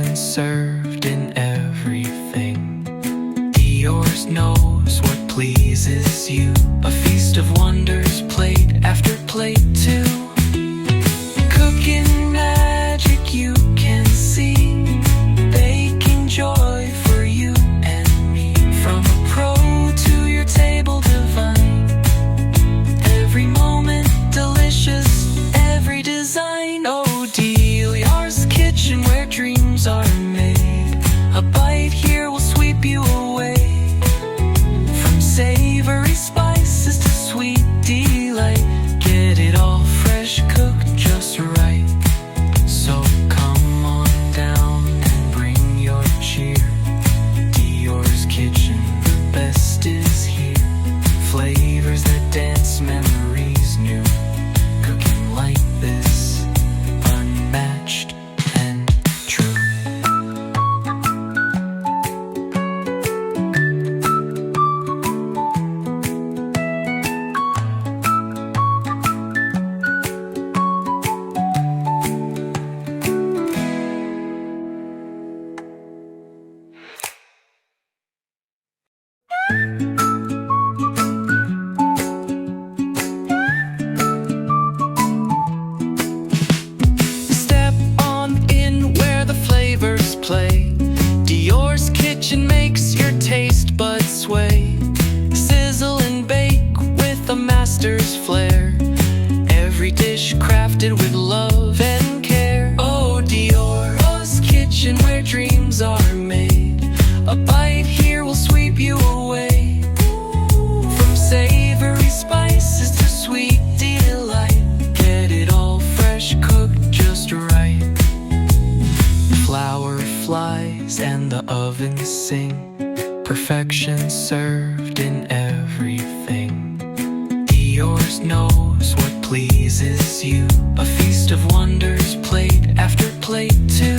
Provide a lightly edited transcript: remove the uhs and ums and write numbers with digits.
perfection served in everything. Diorz knows what pleases you, a feast of wonders, plate after plate too. Cooking magic you can see, baking joy for you and me. From a pro to your table divine, every moment delicious, every design. Oh, Diorz kitchen where dreams are made. A bite here will sweep you away. From savory spices to sweet delight, get it all fresh, cooked just right. So come on down and bring your cheer. Diorz kitchen, the best is here. Flavors that dance, memories new. Cooking like this, unmatched and true. Step on in where the flavors play. Diorz kitchen makes your taste buds sway. Sizzle and bake with a master's flair. Every dish crafted with love and care. Oh, Diorz kitchen where dreams are made. A bite here will sweep you away. From savory spices to sweet delight, get it all fresh, cooked just right. Flour flies and the ovens sing, perfection served in everything. Diorz knows what pleases you, a feast of wonders, plate after plate too.